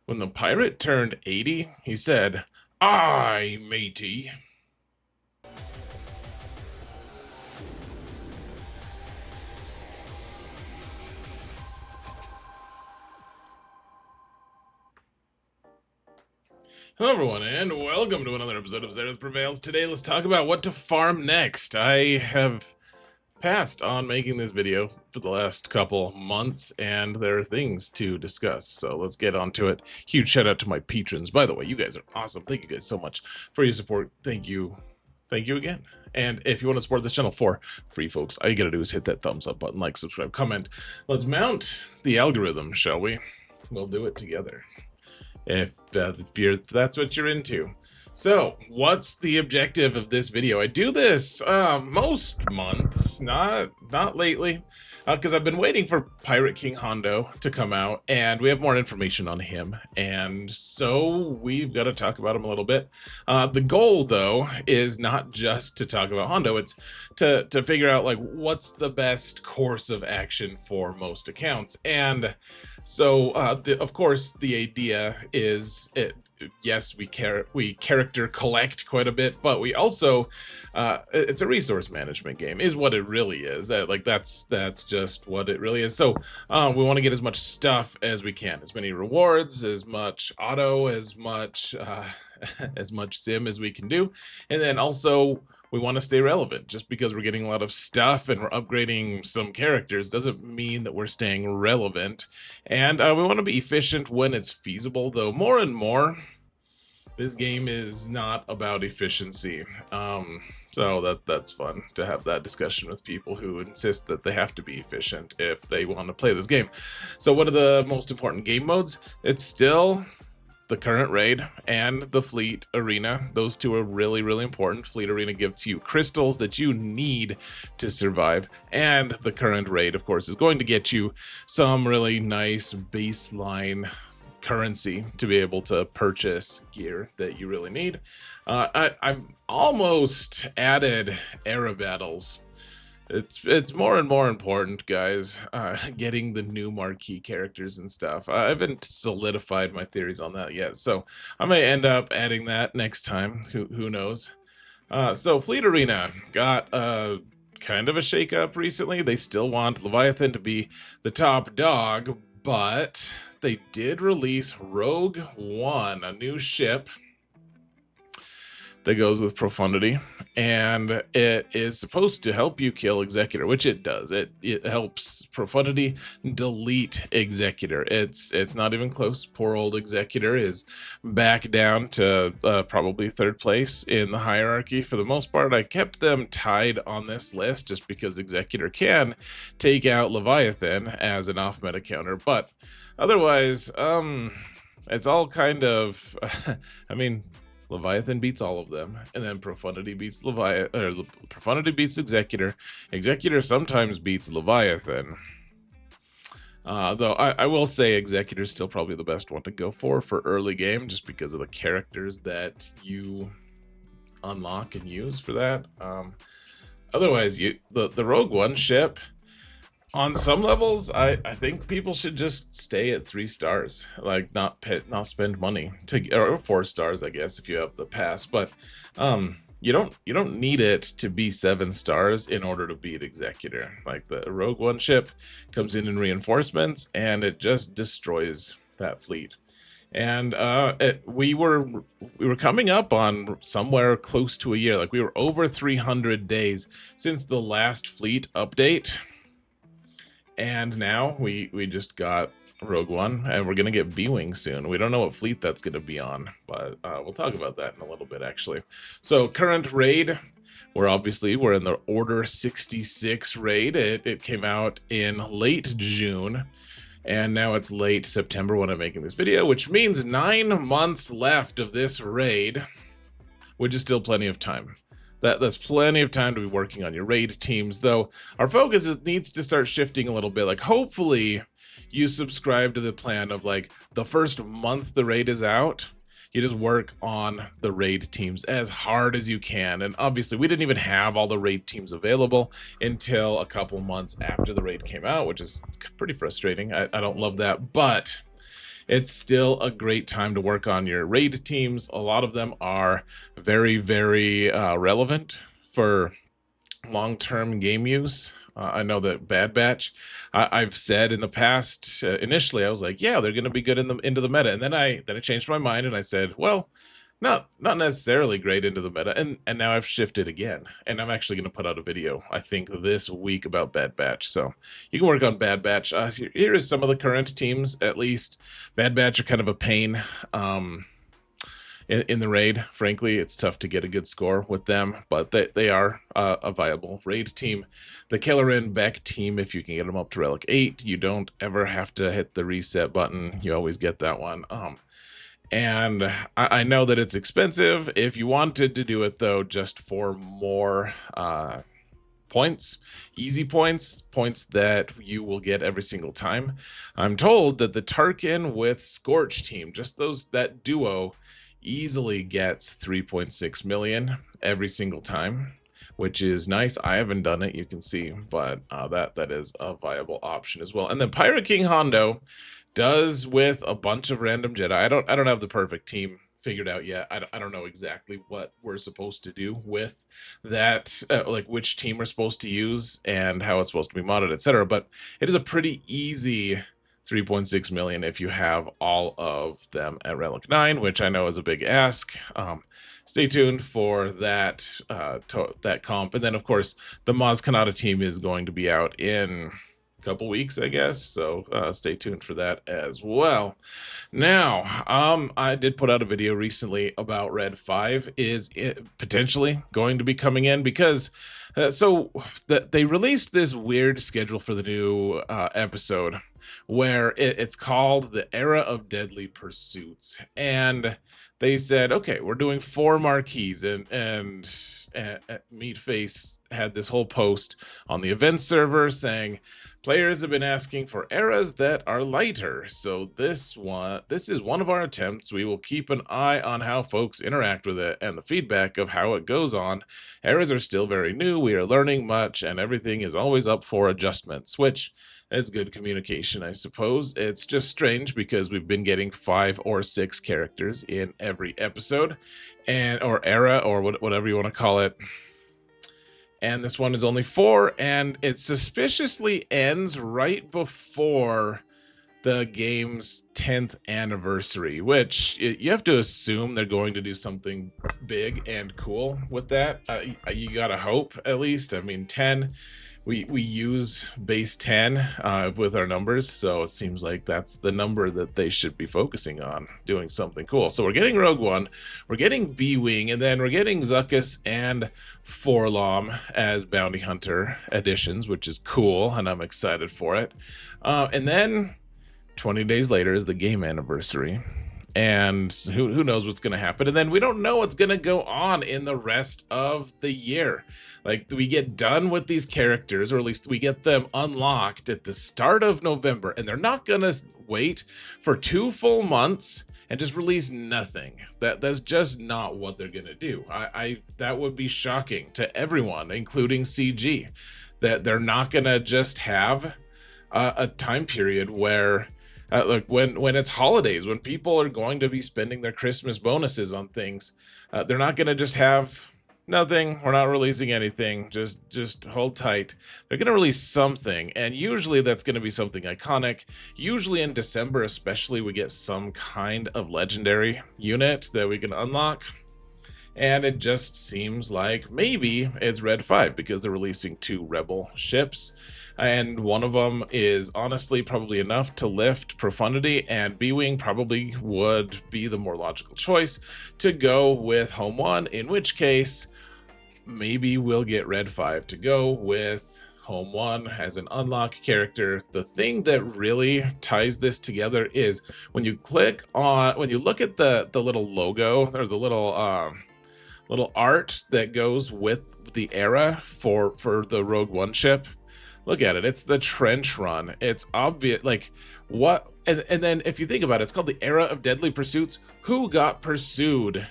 When the pirate turned 80, he said, "Aye, matey." Hello, everyone, and welcome to another episode of Zenith Prevails. Today, let's talk about what to farm next. I have passed on making this video for the last couple months, and there are things to discuss, so let's get on to it. Huge shout out to my patrons. By the way, you guys are awesome. Thank you guys so much for your support. Thank you. Thank you again. And if you want to support this channel for free, folks, all you gotta do is hit that thumbs up button, like, subscribe, comment. Let's mount the algorithm, shall we? We'll do it together. If that's what you're into. So, what's the objective of this video? I do this most months, not lately, because I've been waiting for Pirate King Hondo to come out, and we have more information on him, and so we've got to talk about him a little bit. The goal, though, is not just to talk about Hondo; it's to figure out like what's the best course of action for most accounts, and so of course the idea is yes, we character collect quite a bit, but we also it's a resource management game is what it really is. Like that's just what it really is. So we want to get as much stuff as we can, as many rewards, as much auto, as much as much sim as we can do, and then also we want to stay relevant. Just because we're getting a lot of stuff and we're upgrading some characters doesn't mean that we're staying relevant. And we want to be efficient when it's feasible, though more and more, this game is not about efficiency. So that's fun to have that discussion with people who insist that they have to be efficient if they want to play this game. So what are the most important game modes? It's still the current raid and the fleet arena. Those two are really, really important. Fleet arena gives you crystals that you need to survive, and the current raid, of course, is going to get you some really nice baseline currency to be able to purchase gear that you really need. I've almost added era battles. It's more and more important, guys, getting the new marquee characters and stuff. I haven't solidified my theories on that yet, so I may end up adding that next time. Who knows? So Fleet Arena got kind of a shakeup recently. They still want Leviathan to be the top dog, but they did release Rogue One, a new ship that goes with Profundity, and it is supposed to help you kill Executor, which it does. It helps Profundity delete Executor. It's not even close. Poor old Executor is back down to probably third place in the hierarchy for the most part. I kept them tied on this list just because Executor can take out Leviathan as an off-meta counter, but otherwise, it's all kind of, I mean, Leviathan beats all of them, and then Profundity beats Profundity beats Executor. Executor sometimes beats Leviathan. Though I will say Executor is still probably the best one to go for early game, just because of the characters that you unlock and use for that. Otherwise, the Rogue One ship, on some levels, I think people should just stay at 3 stars, like not spend money or 4 stars, I guess, if you have the pass. But you don't need it to be 7 stars in order to beat Executor. Like the Rogue One ship comes in reinforcements, and it just destroys that fleet. And we were coming up on somewhere close to a year. Like we were over 300 days since the last fleet update. And now we just got Rogue One, and we're going to get B-Wing soon. We don't know what fleet that's going to be on, but we'll talk about that in a little bit, actually. So current raid, we're in the Order 66 raid. It came out in late June, and now it's late September when I'm making this video, which means 9 months left of this raid, which is still plenty of time. That's plenty of time to be working on your raid teams, though our focus needs to start shifting a little bit. Like, hopefully you subscribe to the plan of like the first month the raid is out, you just work on the raid teams as hard as you can. And obviously we didn't even have all the raid teams available until a couple months after the raid came out, which is pretty frustrating. I don't love that, but it's still a great time to work on your raid teams. A lot of them are very, very relevant for long-term game use. I know that Bad Batch, I've said in the past, initially I was like, yeah, they're going to be good into the meta, and then I changed my mind and I said, well, not necessarily great into the meta, and now I've shifted again, and I'm actually going to put out a video I think this week about Bad Batch, so you can work on Bad Batch. Here is some of the current teams. At least Bad Batch are kind of a pain. In the raid, frankly, it's tough to get a good score with them, but they are a viable raid team. The Kellerin Beck team, if you can get them up to Relic 8, you don't ever have to hit the reset button. You always get that one. And I know that it's expensive. If you wanted to do it, though, just for more points, easy points that you will get every single time, I'm told that the Tarkin with Scorch team, just that duo, easily gets 3.6 million every single time, which is nice. I haven't done it, you can see, but that is a viable option as well. And then Pirate King Hondo does with a bunch of random Jedi. I don't have the perfect team figured out yet. I don't know exactly what we're supposed to do with that, like which team we're supposed to use and how it's supposed to be modded, etc. But it is a pretty easy 3.6 million if you have all of them at Relic 9, which I know is a big ask. Stay tuned for that that comp. And then, of course, the Maz Kanata team is going to be out in a couple weeks, I guess. So stay tuned for that as well. Now, I did put out a video recently about Red 5 is potentially going to be coming in because they released this weird schedule for the new episode where it's called the Era of Deadly Pursuits, and they said, okay, we're doing 4 marquees, and Meatface had this whole post on the events server saying players have been asking for eras that are lighter, so this is one of our attempts. We will keep an eye on how folks interact with it and the feedback of how it goes on. Eras are still very new, we are learning much, and everything is always up for adjustments, which it's good communication, I suppose. It's just strange because we've been getting 5 or 6 characters in every episode, or era, or whatever you want to call it. And this one is only 4, and it suspiciously ends right before the game's 10th anniversary, which you have to assume they're going to do something big and cool with that. You gotta hope, at least. I mean, 10... We use base 10 with our numbers, so it seems like that's the number that they should be focusing on, doing something cool. So we're getting Rogue One, we're getting B-Wing, and then we're getting Zuckuss and Forlom as Bounty Hunter additions, which is cool, and I'm excited for it. And then 20 days later is the game anniversary. And who knows what's going to happen. And then we don't know what's going to go on in the rest of the year. Like, we get done with these characters, or at least we get them unlocked at the start of November, and they're not going to wait for 2 full months and just release nothing. That's just not what they're going to do. That would be shocking to everyone, including CG, that they're not going to just have a time period where like when it's holidays, when people are going to be spending their Christmas bonuses on things, they're not going to just have nothing. We're not releasing anything. Just hold tight. They're going to release something, and usually that's going to be something iconic. Usually in December, especially, we get some kind of legendary unit that we can unlock. And it just seems like maybe it's Red 5 because they're releasing 2 Rebel ships. And one of them is honestly probably enough to lift Profundity, and B-Wing probably would be the more logical choice to go with Home 1, in which case maybe we'll get Red 5 to go with Home 1 as an unlock character. The thing that really ties this together is when you look at the little logo, or the little art that goes with the era for the Rogue One ship. Look at it. It's the trench run. It's obvious. Like, what? And then if you think about it, it's called the Era of Deadly Pursuits. Who got pursued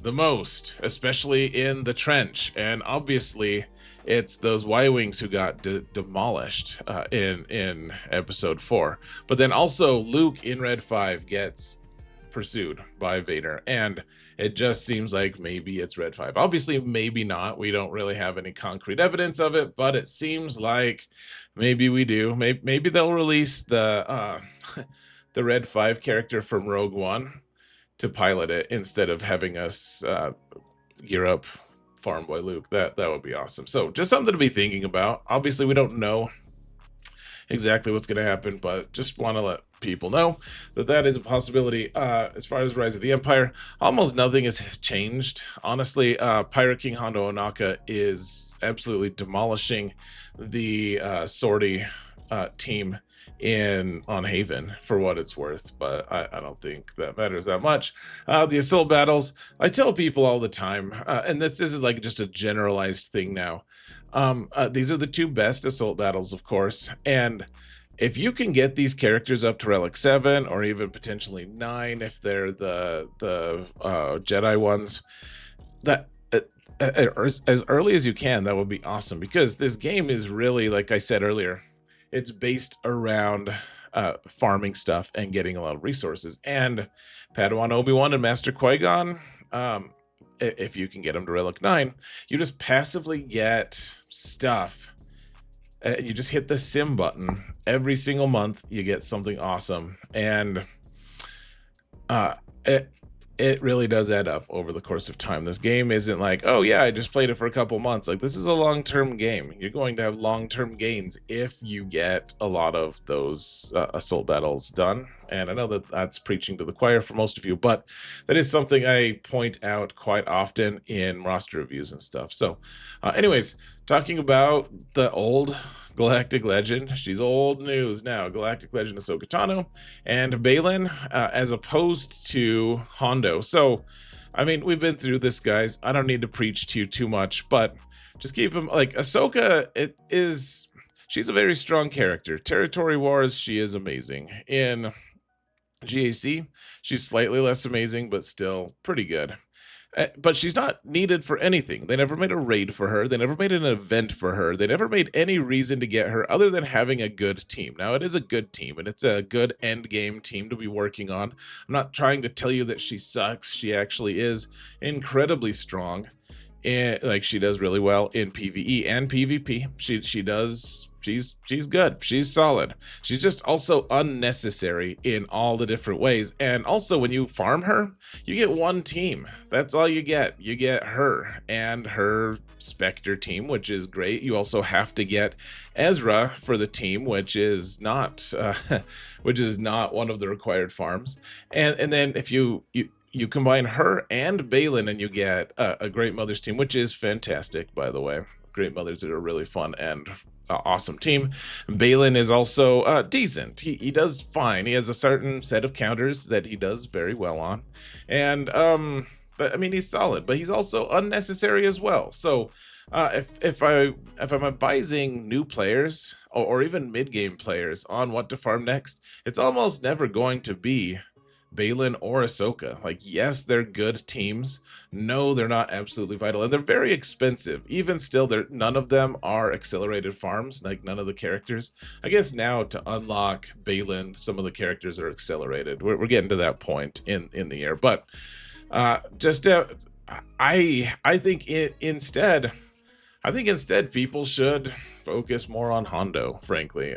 the most, especially in the trench. And obviously, it's those Y-wings who got demolished in episode 4. But then also Luke in Red 5 gets pursued by Vader, and it just seems like maybe it's Red 5. Obviously, maybe not. We don't really have any concrete evidence of it, but it seems like maybe we do. Maybe they'll release the the Red 5 character from Rogue One to pilot it instead of having us gear up Farm Boy Luke. That would be awesome. So just something to be thinking about. Obviously, we don't know exactly what's going to happen, but just want to let people know that is a possibility. As far as Rise of the Empire, almost nothing has changed. Honestly, Pirate King Hondo Onaka is absolutely demolishing the sortie team on Haven for what it's worth, but I don't think that matters that much. The assault battles, I tell people all the time, and this is like just a generalized thing now. These are the 2 best assault battles, of course, and if you can get these characters up to Relic 7 or even potentially 9 if they're the Jedi ones, that as early as you can, that would be awesome, because this game is really, like I said earlier, it's based around farming stuff and getting a lot of resources. And Padawan Obi-Wan and Master Qui-Gon, if you can get them to Relic 9, you just passively get stuff. You just hit the sim button. Every single month, you get something awesome. And it really does add up over the course of time. This game isn't like, oh yeah, I just played it for a couple months. Like, this is a long-term game. You're going to have long-term gains if you get a lot of those assault battles done. And I know that that's preaching to the choir for most of you, but that is something I point out quite often in roster reviews and stuff. So anyways, talking about the old Galactic Legend. She's old news now. Galactic Legend Ahsoka Tano and Baylan, as opposed to Hondo. So, I mean, we've been through this, guys. I don't need to preach to you too much, but just keep them like Ahsoka. She's a very strong character. Territory Wars, she is amazing. In GAC, she's slightly less amazing, but still pretty good. But she's not needed for anything. They never made a raid for her. They never made an event for her. They never made any reason to get her other than having a good team. Now, it is a good team, and it's a good end game team to be working on. I'm not trying to tell you that she sucks. She actually is incredibly strong. And like, she does really well in PvE and PvP. She's good. She's solid. She's just also unnecessary in all the different ways. And also, when you farm her, you get one team. That's all you get. You get her and her Spectre team, which is great. You also have to get Ezra for the team, which is not one of the required farms. And then if you combine her and Baylan, and you get a Great Mothers team, which is fantastic, by the way. Great Mothers are a really fun and awesome team. Baylan is also decent. He does fine. He has a certain set of counters that he does very well on. And, but I mean, he's solid, but he's also unnecessary as well. So if I'm advising new players or even mid-game players on what to farm next, it's almost never going to be Baylan or Ahsoka. Like, yes, they're good teams. No, they're not absolutely vital, and they're very expensive. Even still, none of them are accelerated farms. Like, none of the characters. I guess now to unlock Baylan, some of the characters are accelerated. We're getting to that point in the year, but I think instead people should focus more on Hondo. Frankly,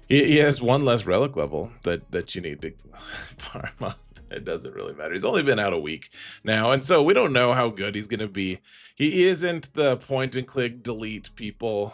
he has one less relic level that you need to farm up. It doesn't really matter. He's only been out a week now, and so we don't know how good he's going to be. He isn't the point-and-click delete people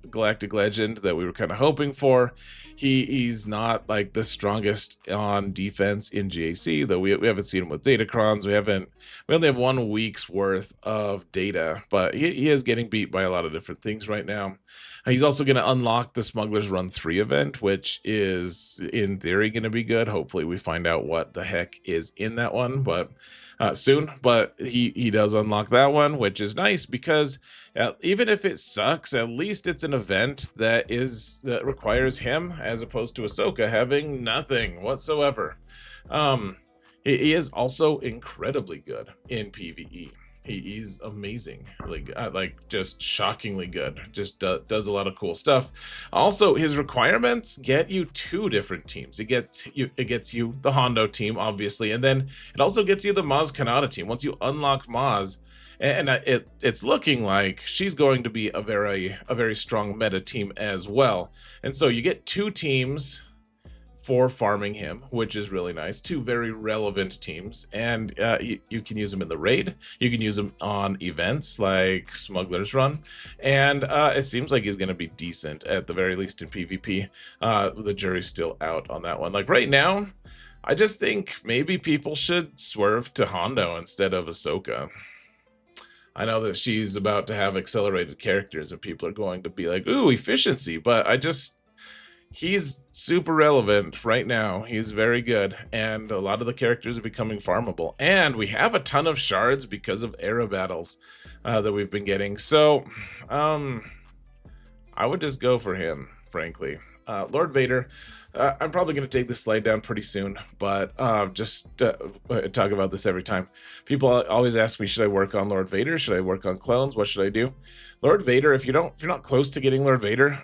Galactic Legend that we were kind of hoping for. He's not like the strongest on defense in GAC, though we haven't seen him with Datacrons. We only have 1 week's worth of data, but he is getting beat by a lot of different things right now. He's also going to unlock the Smuggler's Run 3 event, which is, in theory, going to be good. Hopefully we find out what the heck is in that one, but soon. But he does unlock that one, which is nice because even if it sucks, at least it's an event that requires him, as opposed to Ahsoka having nothing whatsoever. He is also incredibly good in PvE. He's amazing, like just shockingly good. Just does a lot of cool stuff. Also, his requirements get you two different teams. It gets you the Hondo team, obviously, and then it also gets you the Maz Kanata team. Once you unlock Maz, and it's looking like she's going to be a very strong meta team as well. And so you get two teams for farming him, which is really nice. Two very relevant teams, and you can use them in the raid. You can use them on events like Smuggler's Run, and it seems like he's going to be decent at the very least in PvP. The jury's still out on that one. Like right now, I just think maybe people should swerve to Hondo instead of Ahsoka. I know that she's about to have accelerated characters, and people are going to be like, "Ooh, efficiency," but he's super relevant right now. He's very good, and a lot of the characters are becoming farmable. And we have a ton of shards because of era battles that we've been getting. So, I would just go for him, frankly. Lord Vader, I'm probably going to take this slide down pretty soon, but just talk about this every time. People always ask me, should I work on Lord Vader? Should I work on clones? What should I do? Lord Vader, if you're not close to getting Lord Vader,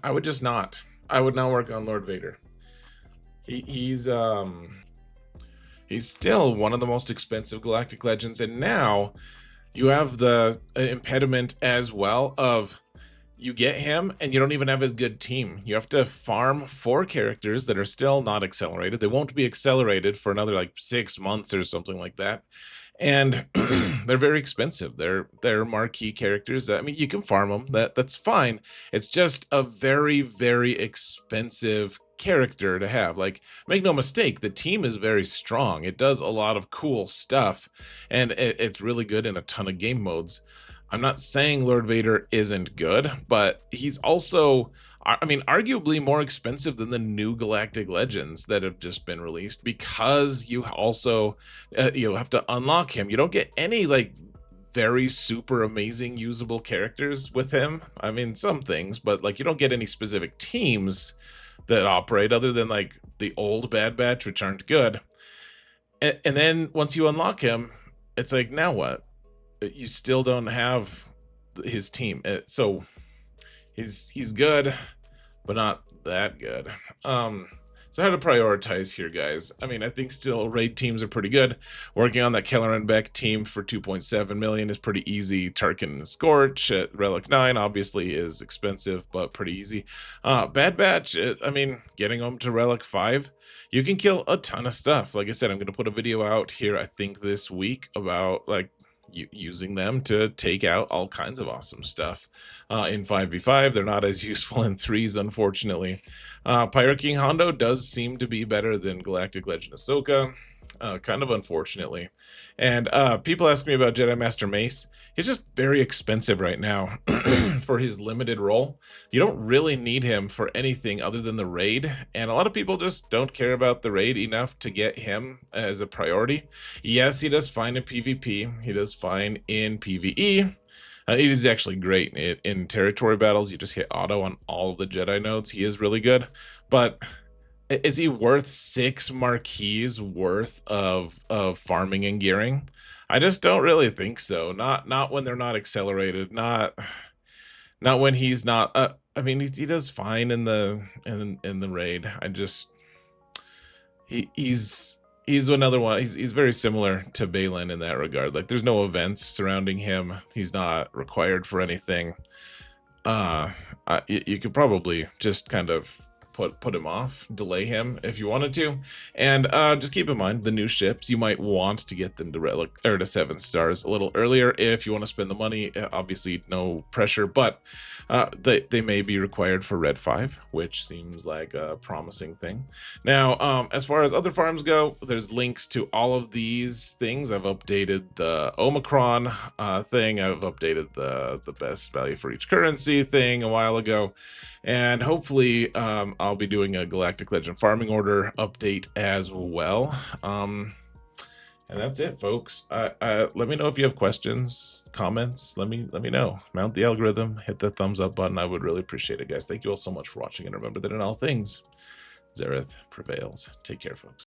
I would just not. I would not work on Lord Vader. He's still one of the most expensive Galactic Legends, and now you have the impediment as well of you get him and you don't even have his good team. You have to farm 4 characters that are still not accelerated. They won't be accelerated for another like 6 months or something like that. And they're very expensive. They're marquee characters. I mean, you can farm them. That's fine. It's just a very expensive character to have. Like, make no mistake, the team is very strong. It does a lot of cool stuff, and it's really good in a ton of game modes. I'm not saying Lord Vader isn't good, but he's also, I mean, arguably more expensive than the new Galactic Legends that have just been released, because you also you have to unlock him. You don't get any like very super amazing usable characters with him. I mean, some things, but like you don't get any specific teams that operate other than like the old Bad Batch, which aren't good. And then once you unlock him, it's like, now what? You still don't have his team. So he's good, but not that good. So how to prioritize here, guys? I mean, I think still raid teams are pretty good. Working on that Keller and Beck team for 2.7 million is pretty easy. Tarkin and Scorch at Relic 9 obviously is expensive, but pretty easy. Bad Batch, I mean, getting them to Relic 5, you can kill a ton of stuff. Like I said, I'm going to put a video out here, I think this week, about like using them to take out all kinds of awesome stuff in 5v5. They're not as useful in 3s, unfortunately. Pirate King Hondo does seem to be better than Galactic Legend Ahsoka, kind of unfortunately. And people ask me about Jedi Master Mace. He's just very expensive right now for his limited role. You don't really need him for anything other than the raid, and a lot of people just don't care about the raid enough to get him as a priority. Yes, he does fine in PvP. He does fine in PvE. It is actually great in territory battles. You just hit auto on all of the Jedi nodes. He is really good, but is he worth 6 marquees worth of farming and gearing? I just don't really think so. Not when they're not accelerated. Not when he's not. I mean, he does fine in the raid. He's another one. He's very similar to Balin in that regard. Like, there's no events surrounding him. He's not required for anything. You could probably just kind of put him off, delay him if you wanted to, and just keep in mind the new ships. You might want to get them to Relic or to 7 stars a little earlier if you want to spend the money. Obviously, no pressure, but they may be required for Red 5, which seems like a promising thing. Now, as far as other farms go, there's links to all of these things. I've updated the Omicron thing. I've updated the best value for each currency thing a while ago. And hopefully I'll be doing a Galactic Legend farming order update as well. And that's it, folks. Let me know if you have questions, comments. Let me know. Mount the algorithm, hit the thumbs up button. I would really appreciate it, guys. Thank you all so much for watching, and remember that in all things, Zareth prevails. Take care, folks.